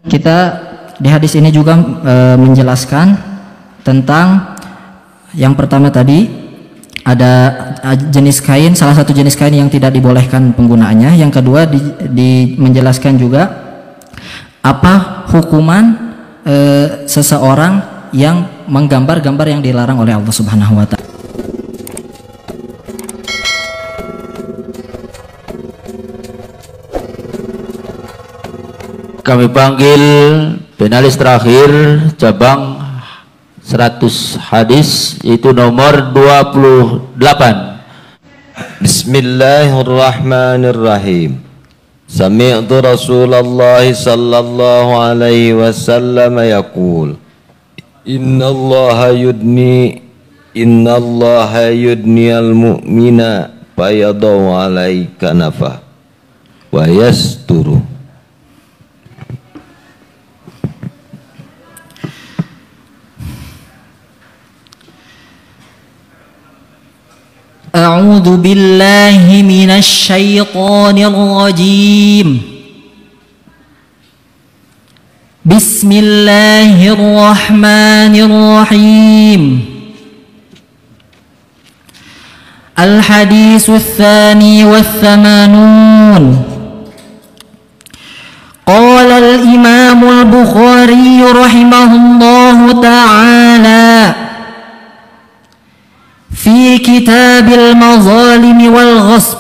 Kita di hadis ini juga menjelaskan tentang yang pertama tadi, ada jenis kain, salah satu jenis kain yang tidak dibolehkan penggunaannya. Yang kedua menjelaskan juga apa hukuman seseorang yang menggambar-gambar yang dilarang oleh Allah Subhanahu wa Ta'ala. Kami panggil penalis terakhir cabang 100 hadis, itu nomor 28. Bismillahirrahmanirrahim. Sami'tu Rasulullah sallallahu alaihi wasallam yaqul Innallaha yudni al-mu'mina fayadau alaika nafah wa yasturu. A'udzu billahi minasy syaithanir rajim. Bismillahirrahmanirrahim. Al-haditsu tsani wath-thamanun. Qala al-Imam al-Bukhari rahimahullahu ta'ala في كتاب المظالم والغصب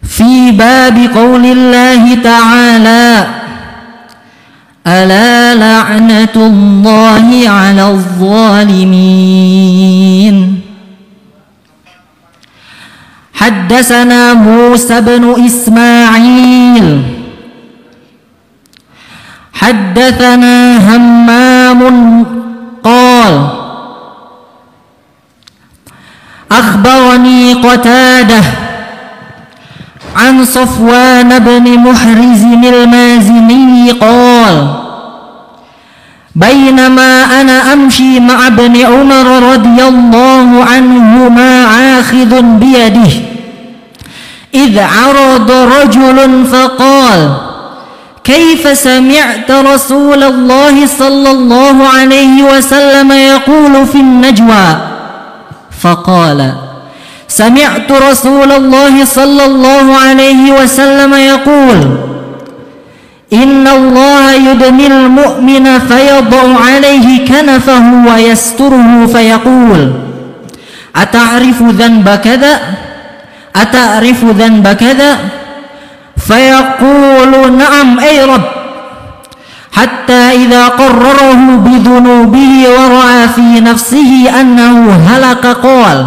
في باب قول الله تعالى ألا لعنة الله على الظالمين. حدثنا موسى بن إسماعيل حدثنا همام قال أخبرني قتادة عن صفوان بن محرز المازني قال بينما أنا أمشي مع ابن عمر رضي الله عنهما آخذ بيده إذ عرض رجل فقال كيف سمعت رسول الله صلى الله عليه وسلم يقول في النجوى فقال سمعت رسول الله صلى الله عليه وسلم يقول إن الله يدني المؤمن فيضع عليه كنفه ويستره فيقول أتعرف ذنب كذا أتعرف ذنب كذا فيقول نعم أي رب حتى إذا قرره بذنوبه ورأى في نفسه أنه هلك قال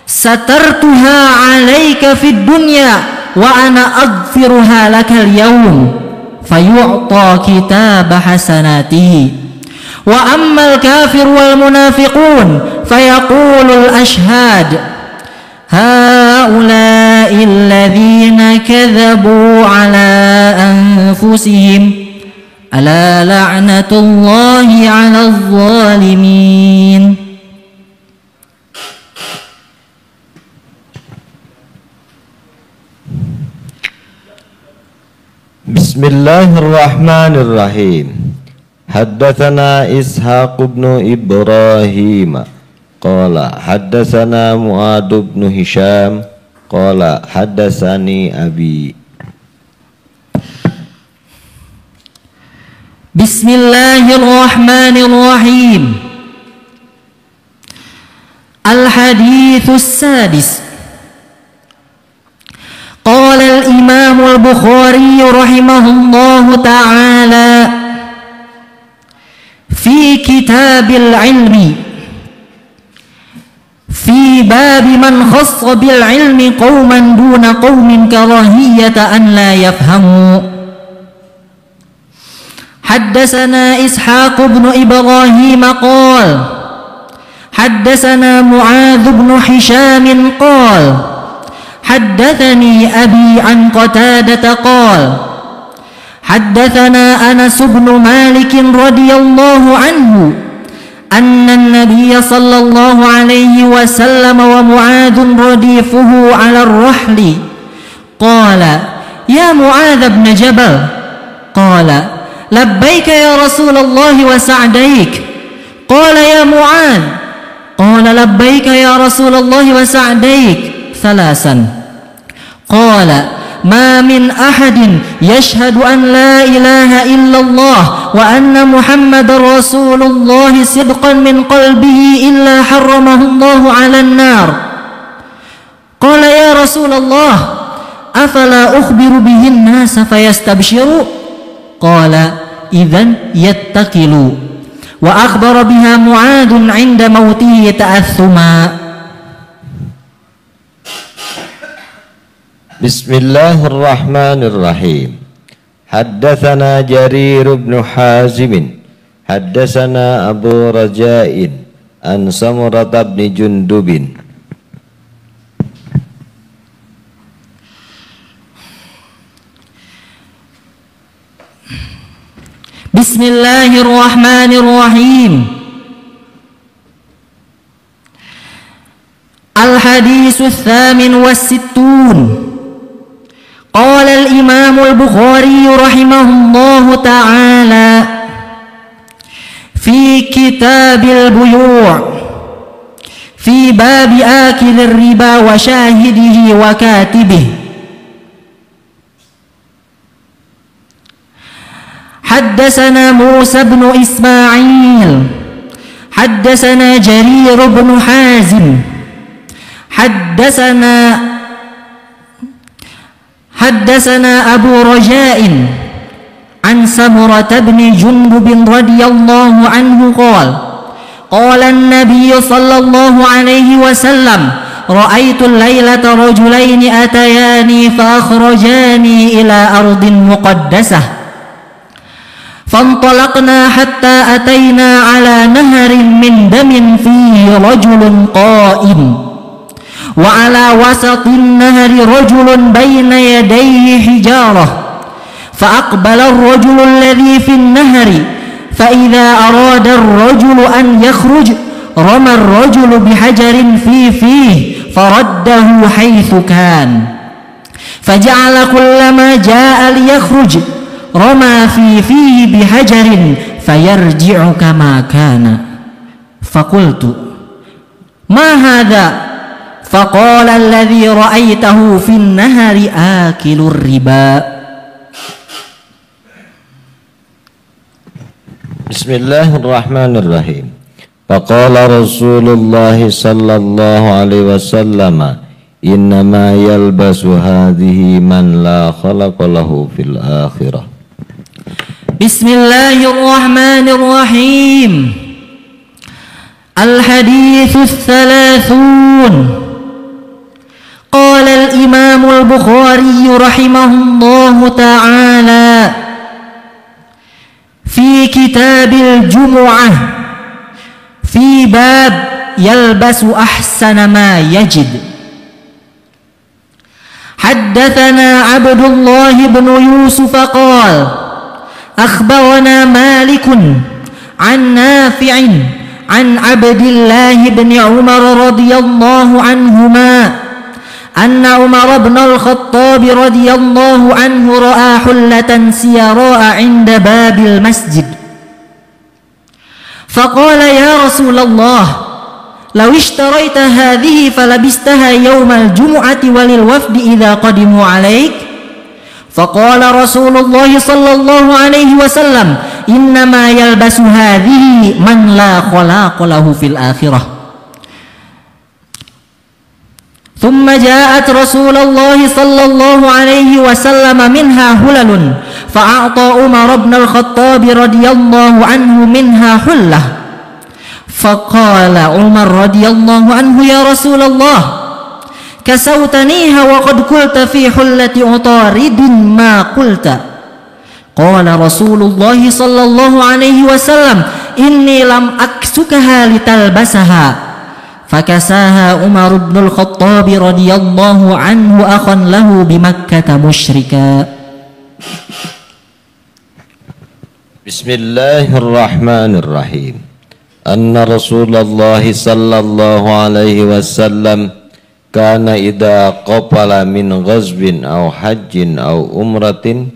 سترتها عليك في الدنيا وأنا أغفرها لك اليوم فيعطى كتاب حسناته. وأما الكافر والمنافقون فيقول الأشهاد هؤلاء الذين كذبوا على أنفسهم ألا لعنة الله على الظالمين. Bismillahirrahmanirrahim. Haddatsana Ishaq bin Ibrahim qala haddatsana Mu'ad bin Hisham qala haddatsani abi. Bismillahirrahmanirrahim. Al-haditsus sadis. Qala al-Imam al-Bukhari rahimahullahu ta'ala fi kitabil ilmi fi bab man khassa bil ilmi qauman duna qaumin karahiyata an la yafhamu. حدثنا إسحاق بن إبراهيم قال حدثنا معاذ بن هشام قال حدثني أبي عن قتادة قال حدثنا أنس بن مالك رضي الله عنه أن النبي صلى الله عليه وسلم ومعاذ رديفه على الرحل قال يا معاذ بن جبل قال لبيك يا رسول الله وسعديك قال يا معاذ قال لبيك يا رسول الله وسعديك ثلاثا قال ما من أحد يشهد أن لا إله إلا الله وأن محمد رسول الله صدقا من قلبه إلا حرمه الله على النار قال يا رسول الله أفلا أخبر به الناس فيستبشروا قال إذن يتكلوا وأخبر بها معاذ عند موته تأثما. Bismillahirrahmanirrahim. Haddatsana Jarir bin Hazim haddatsana Abu Raja'in an Samurah bin Jundubin. Bismillahirrahmanirrahim. Al-haditsu ats-tsamin was-sittun. Qala al-Imam al-Bukhari rahimahullahu ta'ala fi kitabil buyu' fi bab akilir riba wa syahidihi wa katibihi. حدثنا موسى بن إسماعيل حدثنا جرير بن حازم حدثنا أبو رجاء عن سمرة بن جندب رضي الله عنه قال النبي صلى الله عليه وسلم رأيت الليلة رجلين أتياني فأخرجاني إلى أرض مقدسة فانطلقنا حتى أتينا على نهر من دم فيه رجل قائم وعلى وسط النهر رجل بين يديه حجارة فأقبل الرجل الذي في النهر فإذا أراد الرجل أن يخرج رمى الرجل بحجر في فيه فرده حيث كان فجعل كلما جاء ليخرج رمى في فيه بحجر فيرجع كما كان فقلت ما هذا فقال الذي رأيته في النهر آكل الربا. Bismillahirrahmanirrahim. Faqala Rasulullah sallallahu alaihi wasallam innama yalbasu hadhihi man la khalaqa lahu fil akhirah. Bismillahirrahmanirrahim. Al-haditsu ats-tsalathun. Qala al-Imam al-Bukhari rahimahullahu ta'ala fi kitabil jumu'ah fi bab yalbasu ahsana ma yajid. Haddatsana Abdullah bin Yusuf qala أخبرنا مالك عن نافع عن عبد الله بن عمر رضي الله عنهما أن عمر بن الخطاب رضي الله عنه رأى حلة سيراء عند باب المسجد فقال يا رسول الله لو اشتريت هذه فلبستها يوم الجمعة وللوفد إذا قدموا عليك فقال رسول الله صلى الله عليه وسلم إنما يلبس هذه من لا خلاق له في الآخرة. ثم جاءت رسول الله صلى الله عليه وسلم منها هلل فأعطى عمر بن الخطاب رضي الله عنه منها حلة فقال عمر رضي الله عنه يا رسول الله كسوتنيها وقد قلت في حلة عطارد ما قلت. قال رسول الله صلى الله عليه وسلم إني لم أكسكها لتلبسها فكساها عمر بن الخطاب رضي الله عنه أخا له بمكة مشركا. Bismillahirrahmanirrahim. Anna Rasulullah sallallahu alaihi wasallam kana idza qafala min ghazwin aw hajjin aw umratin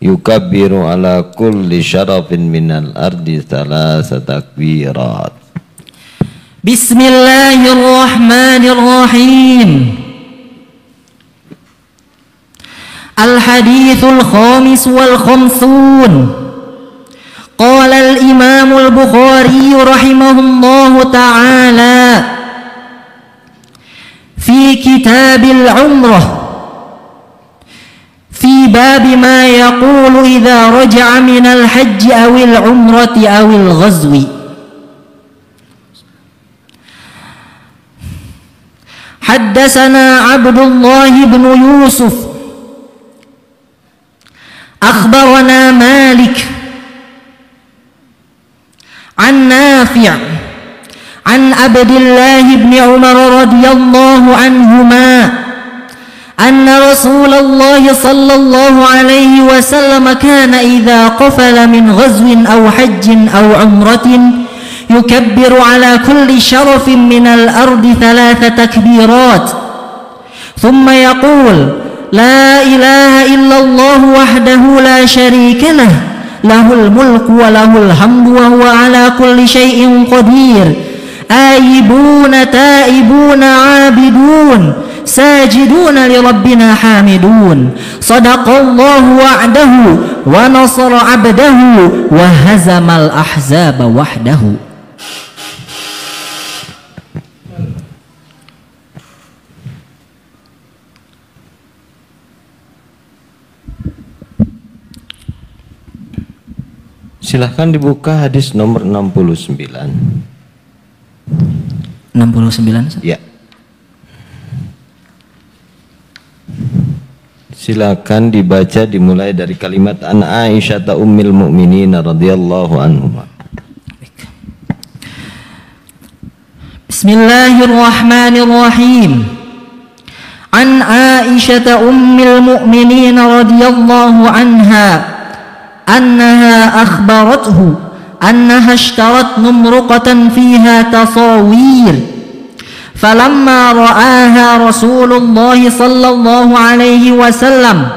yukabbiru ala kulli syarafin minal ardi thalatha takbirat. Bismillahirrahmanirrahim. Al-hadithul khamis wal khamsun. Qala al-imam al-Bukhari rahimahullahu ta'ala fi kitabil umrah fi bab ma yaqulu idza raja'a minal hajji awil umrati awil ghazwi. Haddatsana Abdullah bin Yusuf akhbarana Malik an Nafi' an Abdullah bin Umar radhiyallahu anhuma anna Rasulullah sallallahu alaihi wasallam kana idza qafala min ghazwin aw hajjin aw umratin yukabbiru ala kulli sharafin minal ardi thalatha takbirat thumma yaqul la ilaha illallah wahdahu la sharika lah lahul mulku wa lahul hamdu wa huwa ala kulli syai'in qadir aibuna taibuna abidun sajiduna li rabbina hamidun sadaqallahu wa'dahu wa nasara abdahu wa hazamal ahzaba wahdahu. Silahkan dibuka hadis nomor 69. 69. Ya. Silakan dibaca dimulai dari kalimat an Aisyah ummil mu'minin radhiyallahu anhuma. Bismillahirrahmanirrahim. An Aisyah ummil mu'minin radhiyallahu anha أنها أخبرته أنها اشترت نمرقة فيها تصاوير فلما رآها رسول الله صلى الله عليه وسلم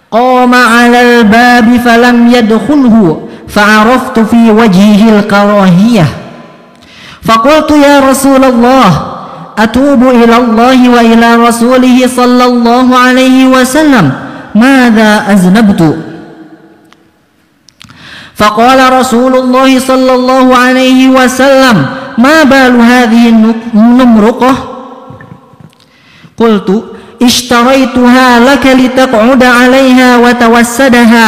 قام على الباب فلم يدخله فعرفت في وجهه الكراهية فقلت يا رسول الله أتوب إلى الله وإلى رسوله صلى الله عليه وسلم ماذا أذنبت فقال رسول الله صلى الله عليه وسلم ما بال هذه النمرقة قلت اشتريتها لك لتقعد عليها وتوسدها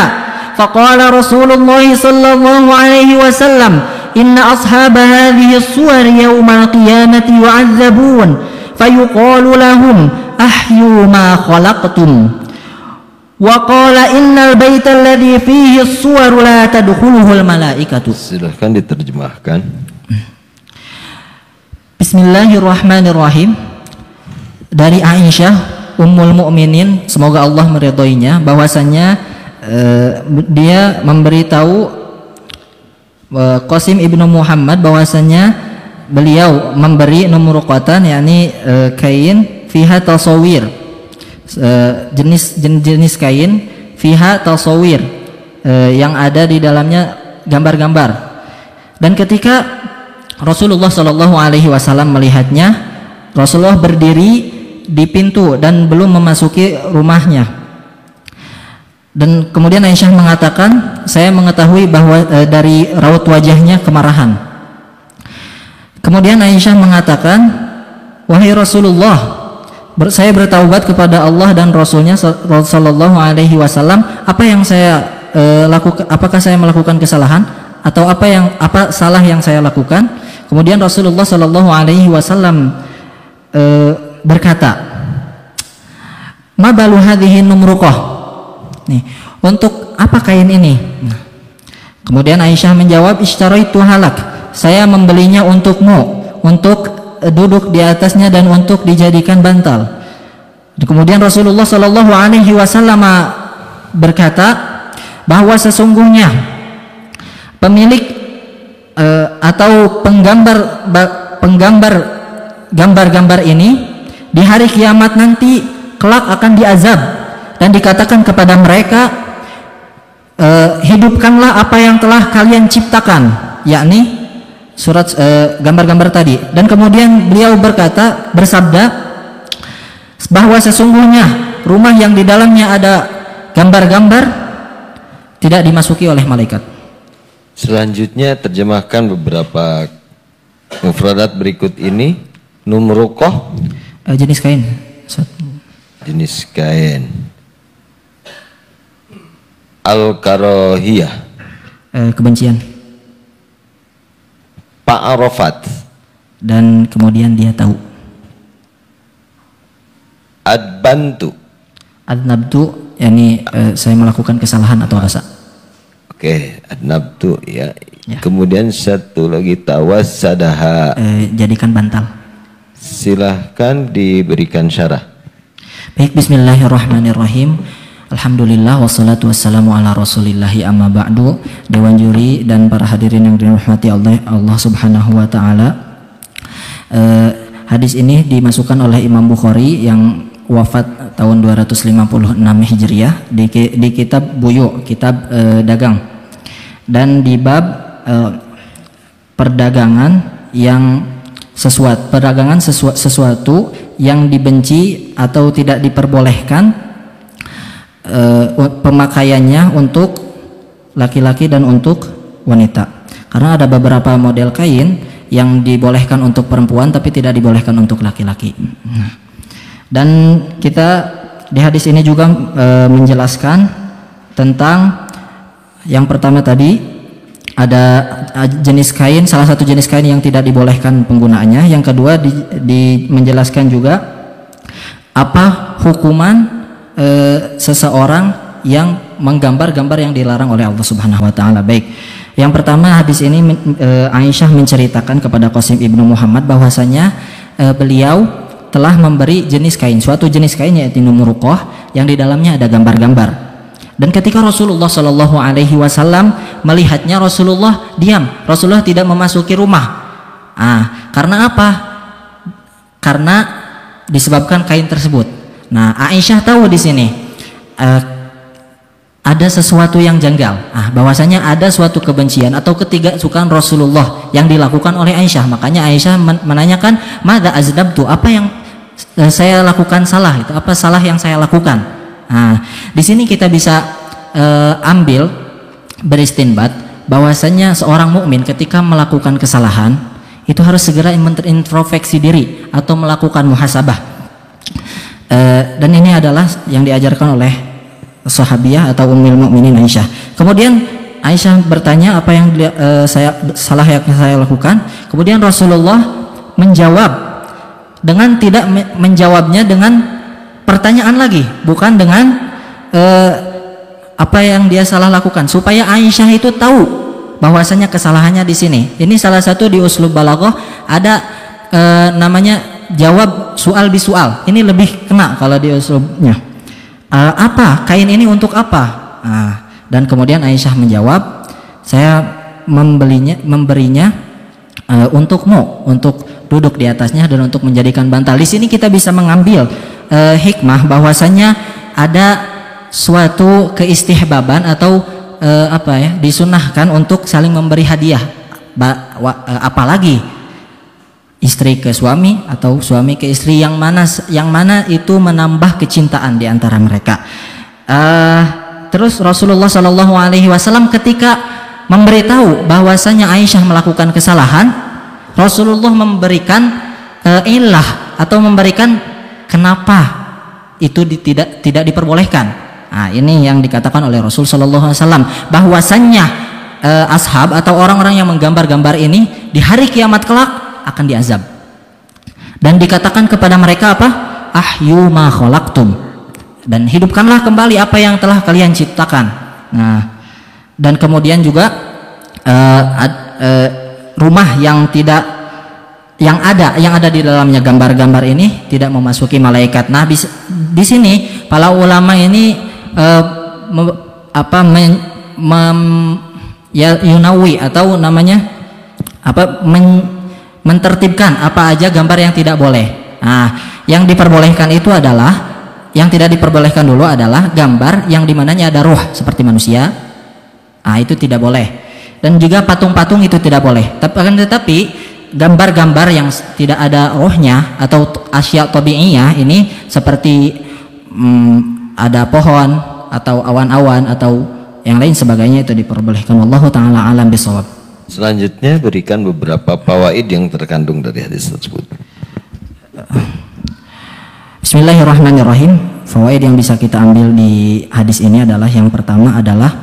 فقال رسول الله صلى الله عليه وسلم إن أصحاب هذه الصور يوم القيامة يعذبون فيقال لهم أحيوا ما خلقتم وقال innal baita alladhi fihi as-suwar la tadkhuluhul malaikatu. Silahkan diterjemahkan. Bismillahirrahmanirrahim. Dari Aisyah Ummul Mukminin, semoga Allah meridhoinya, bahwasanya dia memberitahu Qasim ibnu Muhammad bahwasanya beliau memberi numruqatan, yakni kain fiha tasawir, jenis kain fiha tasawir, yang ada di dalamnya gambar-gambar. Dan ketika Rasulullah Shallallahu Alaihi Wasallam melihatnya, Rasulullah berdiri di pintu dan belum memasuki rumahnya. Dan kemudian Aisyah mengatakan, saya mengetahui bahwa dari raut wajahnya kemarahan. Kemudian Aisyah mengatakan, wahai Rasulullah, saya bertaubat kepada Allah dan Rasulnya Sallallahu Alaihi Wasallam. Apa yang saya lakukan? Apakah saya melakukan kesalahan atau apa salah yang saya lakukan? Kemudian Rasulullah Sallallahu Alaihi Wasallam berkata, ma balu hadhihi numruqah. Nih, untuk apa kain ini? Kemudian Aisyah menjawab, ishtaraitu halak. Saya membelinya untukmu, untuk duduk di atasnya dan untuk dijadikan bantal. Kemudian Rasulullah Shallallahu Alaihi Wasallam berkata bahwa sesungguhnya pemilik atau penggambar gambar-gambar ini di hari kiamat nanti kelak akan diazab, dan dikatakan kepada mereka, hidupkanlah apa yang telah kalian ciptakan, yakni surat gambar-gambar tadi. Dan kemudian beliau bersabda bahwa sesungguhnya rumah yang di dalamnya ada gambar-gambar tidak dimasuki oleh malaikat. Selanjutnya terjemahkan beberapa mufradat berikut ini. Numruqah, jenis kain. jenis kain. Al-karahiyah, kebencian. Pa'arafat, Dan kemudian dia tahu. Adbantu, Adnabtu, yakni saya melakukan kesalahan atau dosa. oke, adnabtu ya. Ya. Kemudian satu lagi tawassadaha. Jadikan bantal. Silahkan diberikan syarah. Baik, bismillahirrahmanirrahim. Alhamdulillah wassalatu wassalamu ala rasulillahi amma ba'du. Dewan juri dan para hadirin yang dirahmati Allah subhanahu wa ta'ala, hadis ini dimasukkan oleh Imam Bukhari yang wafat tahun 256 Hijriah di kitab Buyu, kitab dagang, dan di bab perdagangan sesuatu yang dibenci atau tidak diperbolehkan pemakaiannya untuk laki-laki dan untuk wanita, karena ada beberapa model kain yang dibolehkan untuk perempuan tapi tidak dibolehkan untuk laki-laki. Dan kita di hadis ini juga menjelaskan tentang yang pertama tadi, ada jenis kain, salah satu jenis kain yang tidak dibolehkan penggunaannya. Yang kedua menjelaskan juga apa hukuman seseorang yang menggambar gambar yang dilarang oleh Allah Subhanahu wa taala. Baik. Yang pertama, hadis ini Aisyah menceritakan kepada Qasim ibnu Muhammad bahwasanya beliau telah memberi jenis kain, suatu jenis kain yaitu numruqah, yang di dalamnya ada gambar-gambar. Dan ketika Rasulullah Shallallahu Alaihi Wasallam melihatnya, Rasulullah diam. Rasulullah tidak memasuki rumah. Karena apa? Karena disebabkan kain tersebut. Nah, Aisyah tahu di sini ada sesuatu yang janggal. Bahwasanya ada suatu kebencian atau ketidaksukaan Rasulullah yang dilakukan oleh Aisyah. Makanya Aisyah menanyakan, "Madza azdabtu?" Apa yang saya lakukan salah? Itu apa salah yang saya lakukan? Di sini kita bisa ambil beristinbat bahwasanya seorang mukmin ketika melakukan kesalahan itu harus segera introspeksi diri atau melakukan muhasabah. Dan ini adalah yang diajarkan oleh sahabiyah atau ummul mukminin Aisyah. Kemudian Aisyah bertanya apa yang salah yang saya lakukan. Kemudian Rasulullah menjawab dengan tidak menjawabnya dengan pertanyaan lagi, bukan dengan apa yang dia salah lakukan, supaya Aisyah itu tahu bahwasanya kesalahannya di sini. Ini salah satu di uslub balaghah ada namanya jawab soal bisoal. Ini lebih kena kalau di uslubnya. Apa kain ini untuk apa? Dan kemudian Aisyah menjawab, saya memberinya untukmu, untuk duduk di atasnya dan untuk menjadikan bantal. Di sini kita bisa mengambil hikmah bahwasanya ada suatu keistihbaban atau disunahkan untuk saling memberi hadiah, apalagi istri ke suami atau suami ke istri, yang mana itu menambah kecintaan di antara mereka. Terus Rasulullah Shallallahu Alaihi Wasallam ketika memberitahu bahwasanya Aisyah melakukan kesalahan, Rasulullah memberikan ilah atau memberikan kenapa itu tidak diperbolehkan. Ini yang dikatakan oleh Rasul Shallallahu Alaihi Wasallam bahwasannya ashab atau orang-orang yang menggambar-gambar ini di hari kiamat kelak akan diazab. Dan dikatakan kepada mereka apa? Ahyu ma khalaqtum, dan hidupkanlah kembali apa yang telah kalian ciptakan. Dan kemudian juga rumah yang ada di dalamnya gambar-gambar ini tidak memasuki malaikat. Nah, di sini para ulama ini yunawi atau namanya menertibkan apa aja gambar yang tidak boleh. Nah, yang diperbolehkan itu adalah, yang tidak diperbolehkan dulu adalah gambar yang dimananya ada ruh seperti manusia. Nah, itu tidak boleh. Dan juga patung-patung itu tidak boleh. Tetapi gambar-gambar yang tidak ada rohnya atau asya tabi'iyah ini seperti ada pohon atau awan-awan atau yang lain sebagainya itu diperbolehkan. Wallahu taala alam bisawab. Selanjutnya berikan beberapa fawaid yang terkandung dari hadis tersebut. Bismillahirrahmanirrahim. Fawaid yang bisa kita ambil di hadis ini adalah, yang pertama adalah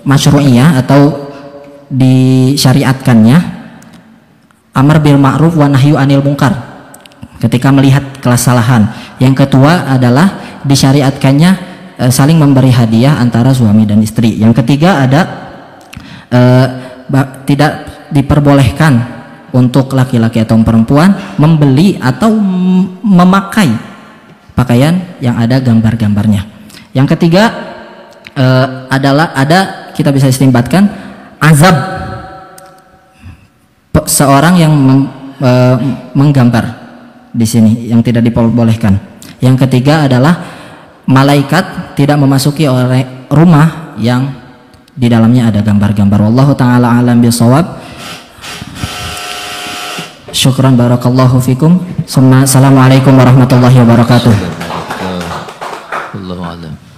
masyru'iyah atau disyariatkannya amar bil ma'ruf wa nahyu anil munkar ketika melihat kesalahan. Yang kedua adalah disyariatkannya saling memberi hadiah antara suami dan istri. Yang ketiga ada tidak diperbolehkan untuk laki-laki atau perempuan membeli atau memakai pakaian yang ada gambar-gambarnya. Yang ketiga adalah kita bisa istimbatkan azab seorang yang menggambar di sini yang tidak diperbolehkan. Yang ketiga adalah malaikat tidak memasuki oleh rumah yang di dalamnya ada gambar-gambar. Wallahu taala alam bisawab. Syukran barakallahu fikum. Assalamualaikum warahmatullahi wabarakatuh. Allahu a'lam.